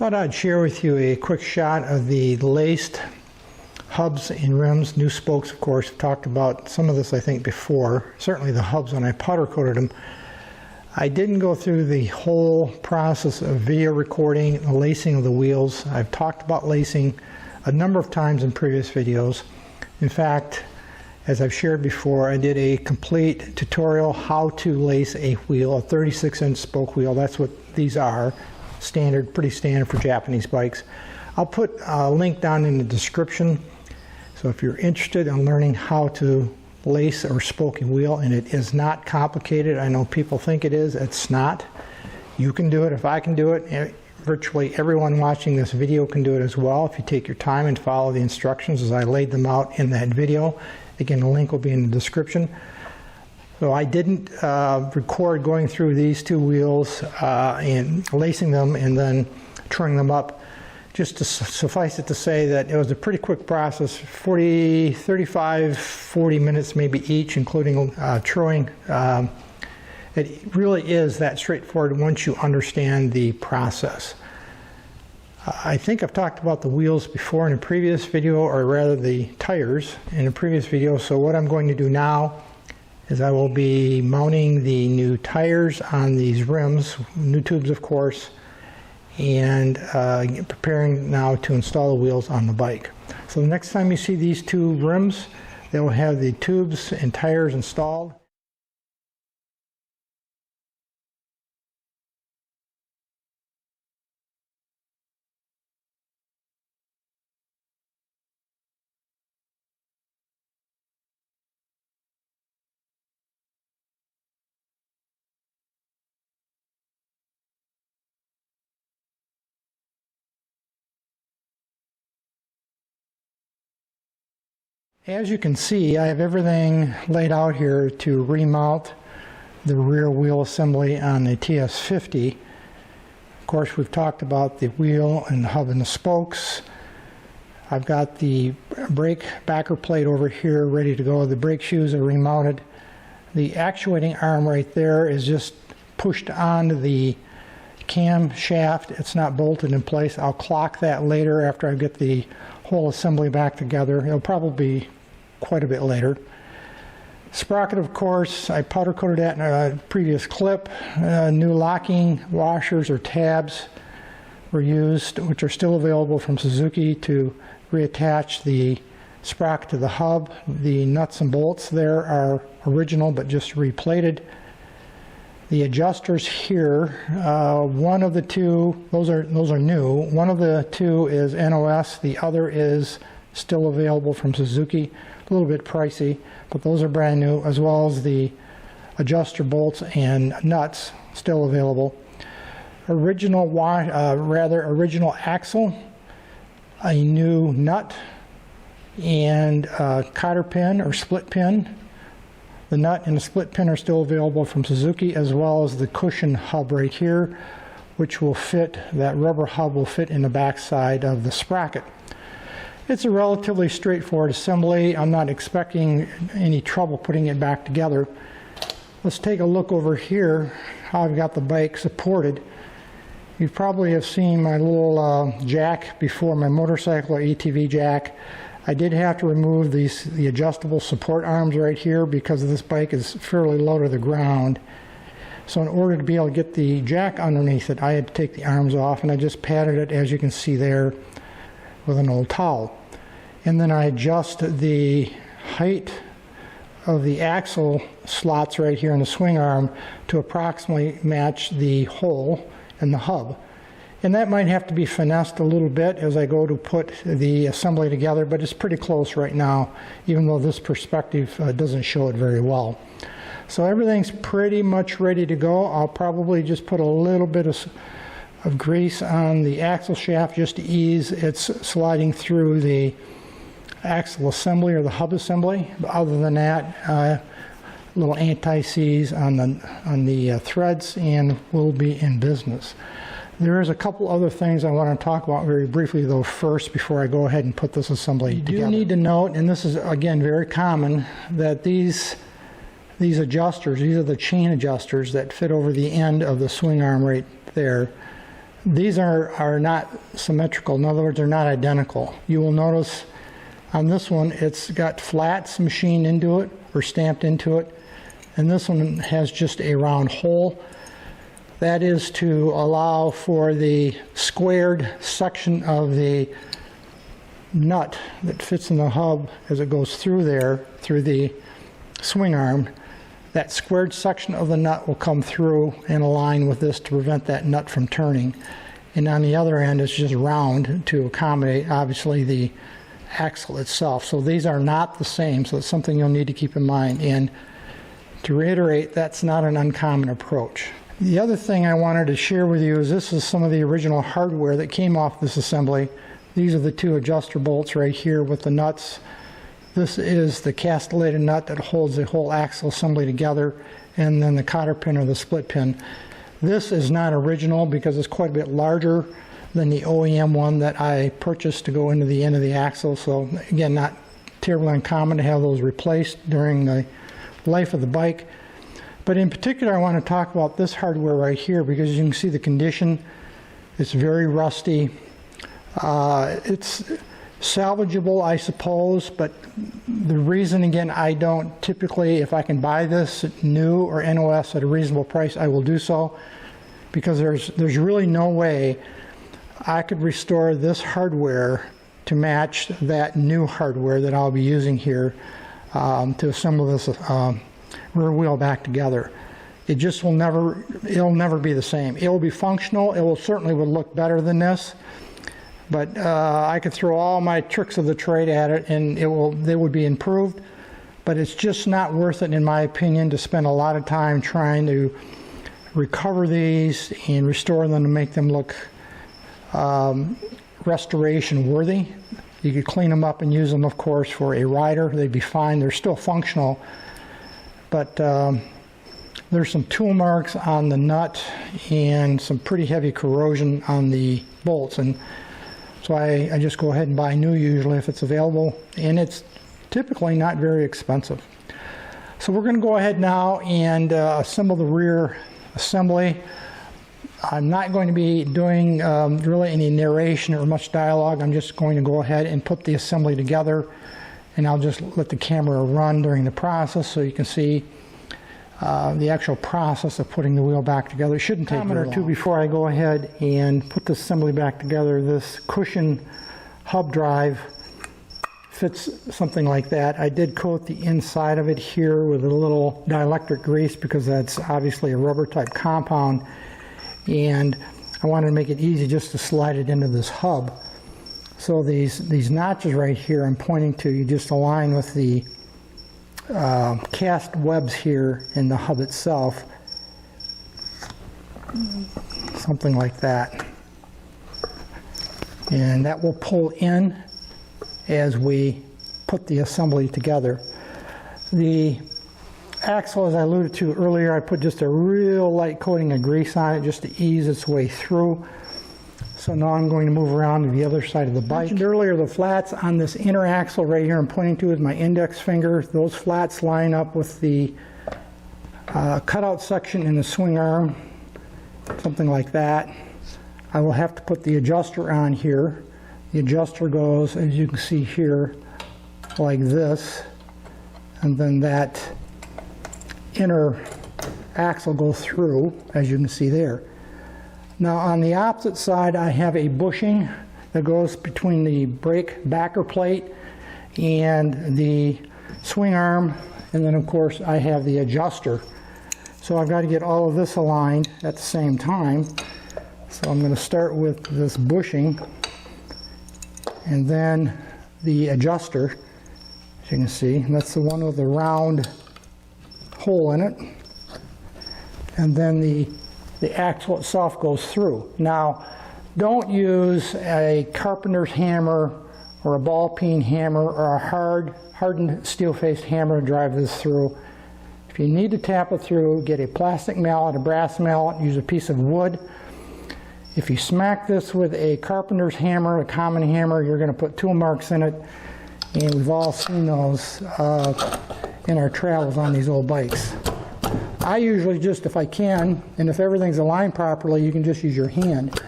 Thought I'd share with you a quick shot of the laced hubs and rims, new spokes of course. I've talked about some of this I think before, certainly the hubs when I powder coated them. I didn't go through the whole process of video recording the lacing of the wheels. I've talked about lacing a number of times in previous videos. In fact, as I've shared before, I did a complete tutorial how to lace a wheel, a 36-inch spoke wheel. That's what these are. Standard, pretty standard for Japanese bikes. I'll put a link down in the description. So if you're interested in learning how to lace or spoke a wheel, and it is not complicated. I know people think it is. It's not. You can do it. If I can do it, virtually everyone watching this video can do it as well if you take your time and follow the instructions as I laid them out in that video. Again, the link will be in the description. So I didn't record going through these two wheels and lacing them and then truing them up. Just to suffice it to say that it was a pretty quick process, 35, 40 minutes maybe each, including truing. It really is that straightforward once you understand the process. I think I've talked about the wheels before in a previous video, or rather the tires in a previous video. So what I'm going to do now is I will be mounting the new tires on these rims, new tubes of course, and preparing now to install the wheels on the bike. So the next time you see these two rims, they will have the tubes and tires installed. As you can see, I have everything laid out here to remount the rear wheel assembly on the TS50. Of course, we've talked about the wheel and the hub and the spokes. I've got the brake backer plate over here ready to go. The brake shoes are remounted. The actuating arm right there is just pushed onto the cam shaft. It's not bolted in place. I'll clock that later after I get the whole assembly back together. It'll probably be quite a bit later. Sprocket, of course, I powder coated that in a previous clip. New locking washers or tabs were used, which are still available from Suzuki to reattach the sprocket to the hub. The nuts and bolts there are original but just replated. The adjusters here, one of the two, those are new. One of the two is NOS, the other is still available from Suzuki. A little bit pricey, but those are brand new, as well as the adjuster bolts and nuts still available. Original axle, a new nut, and a cotter pin or split pin. The nut and the split pin are still available from Suzuki, as well as the cushion hub right here, which will fit, that rubber hub will fit in the back side of the sprocket. It's a relatively straightforward assembly. I'm not expecting any trouble putting it back together. Let's take a look over here, how I've got the bike supported. You probably have seen my little jack before, my motorcycle or ATV jack. I did have to remove the adjustable support arms right here because this bike is fairly low to the ground. So in order to be able to get the jack underneath it, I had to take the arms off, and I just patted it, as you can see there, with an old towel. And then I adjust the height of the axle slots right here in the swing arm to approximately match the hole in the hub. And that might have to be finessed a little bit as I go to put the assembly together, but it's pretty close right now, even though this perspective doesn't show it very well. So everything's pretty much ready to go. I'll probably just put a little bit of grease on the axle shaft just to ease its sliding through the axle assembly or the hub assembly. But other than that, little anti-seize on the threads, and we'll be in business. There is a couple other things I want to talk about very briefly though first before I go ahead and put this assembly together. You do need to note, and this is again very common, that these adjusters, these are the chain adjusters that fit over the end of the swing arm right there. these are not symmetrical. In other words, they're not identical. You will notice on this one, it's got flats machined into it or stamped into it, and this one has just a round hole. That is to allow for the squared section of the nut that fits in the hub as it goes through there, through the swing arm. That squared section of the nut will come through and align with this to prevent that nut from turning. And on the other end, it's just round to accommodate, obviously, the axle itself. So these are not the same, so it's something you'll need to keep in mind. And to reiterate, that's not an uncommon approach. The other thing I wanted to share with you is this is some of the original hardware that came off this assembly. These are the two adjuster bolts right here with the nuts. This is the castellated nut that holds the whole axle assembly together, and then the cotter pin or the split pin. This is not original because it's quite a bit larger than the OEM one that I purchased to go into the end of the axle. So again, not terribly uncommon to have those replaced during the life of the bike. But in particular, I want to talk about this hardware right here because you can see the condition. It's very rusty. It's salvageable, I suppose, but the reason, again, I don't typically, if I can buy this new or NOS at a reasonable price, I will do so, because there's really no way I could restore this hardware to match that new hardware that I'll be using here to assemble this rear wheel back together. It just will never, it'll never be the same. It will be functional. It will certainly would look better than this, but I could throw all my tricks of the trade at it and they would be improved, but it's just not worth it, in my opinion, to spend a lot of time trying to recover these and restore them to make them look restoration worthy. You could clean them up and use them, of course, for a rider. They'd be fine. They're still functional, but there's some tool marks on the nut and some pretty heavy corrosion on the bolts, and so I just go ahead and buy new usually if it's available, and it's typically not very expensive. So we're going to go ahead now and assemble the rear assembly. I'm not going to be doing really any narration or much dialogue. I'm just going to go ahead and put the assembly together, and I'll just let the camera run during the process so you can see the actual process of putting the wheel back together. It shouldn't take a minute or two before I go ahead and put the assembly back together. This cushion hub drive fits something like that. I did coat the inside of it here with a little dielectric grease because that's obviously a rubber type compound, and I wanted to make it easy just to slide it into this hub. So these notches right here I'm pointing to, you just align with the cast webs here in the hub itself, something like that, and that will pull in as we put the assembly together. The axle, as I alluded to earlier, I put just a real light coating of grease on it just to ease its way through. So now I'm going to move around to the other side of the bike. I mentioned earlier the flats on this inner axle right here I'm pointing to with my index finger. Those flats line up with the cutout section in the swing arm, something like that. I will have to put the adjuster on here. The adjuster goes, as you can see here, like this, and then that inner axle goes through, as you can see there. Now on the opposite side, I have a bushing that goes between the brake backer plate and the swing arm, and then of course I have the adjuster. So I've got to get all of this aligned at the same time. So I'm going to start with this bushing and then the adjuster, as you can see, and that's the one with the round hole in it, and then the axle itself goes through. Now, don't use a carpenter's hammer or a ball peen hammer or a hardened steel-faced hammer to drive this through. If you need to tap it through, get a plastic mallet, a brass mallet, use a piece of wood. If you smack this with a carpenter's hammer, a common hammer, you're going to put tool marks in it, and we've all seen those in our travels on these old bikes. I usually just, if I can, and if everything's aligned properly, you can just use your hand.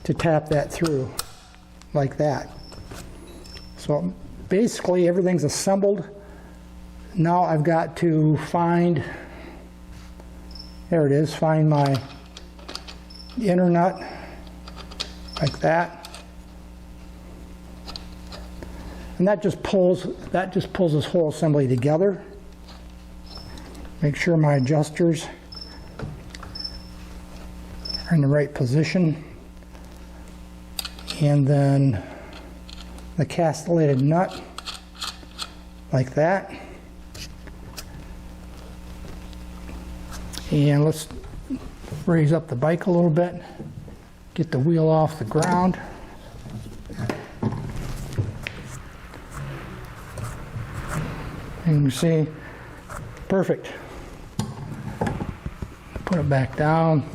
to tap that through like that. So basically everything's assembled. Now I've got to find, there it is, find my inner nut like that. And that just pulls this whole assembly together. Make sure my adjusters are in the right position. And then the castellated nut like that. And let's raise up the bike a little bit, get the wheel off the ground. And you see, perfect. Put it back down.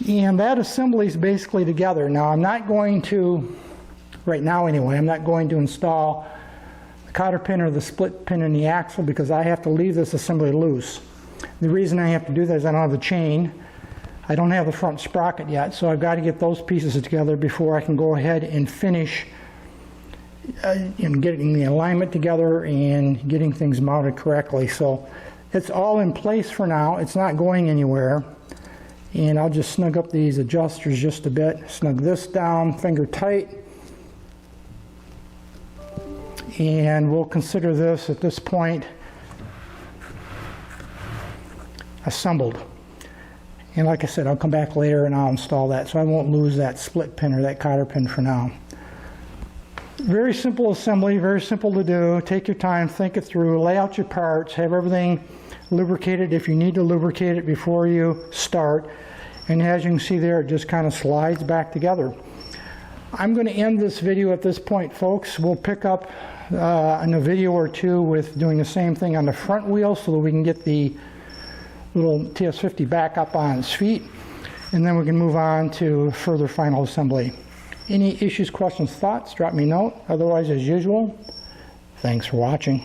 And that assembly is basically together. Now I'm not going to, right now anyway, I'm not going to install the cotter pin or the split pin in the axle because I have to leave this assembly loose. The reason I have to do that is I don't have the chain. I don't have the front sprocket yet, so I've got to get those pieces together before I can go ahead and finish getting the alignment together and getting things mounted correctly. So it's all in place for now. It's not going anywhere. And I'll just snug up these adjusters just a bit. Snug this down, finger tight. And we'll consider this at this point assembled. And like I said, I'll come back later and I'll install that, so I won't lose that split pin or that cotter pin for now. Very simple assembly, very simple to do. Take your time, think it through, lay out your parts, have everything lubricated if you need to lubricate it before you start. And as you can see there, it just kind of slides back together. I'm going to end this video at this point, folks. We'll pick up in a video or two with doing the same thing on the front wheel so that we can get the little TS50 back up on its feet. And then we can move on to further final assembly. Any issues, questions, thoughts, drop me a note. Otherwise, as usual, thanks for watching.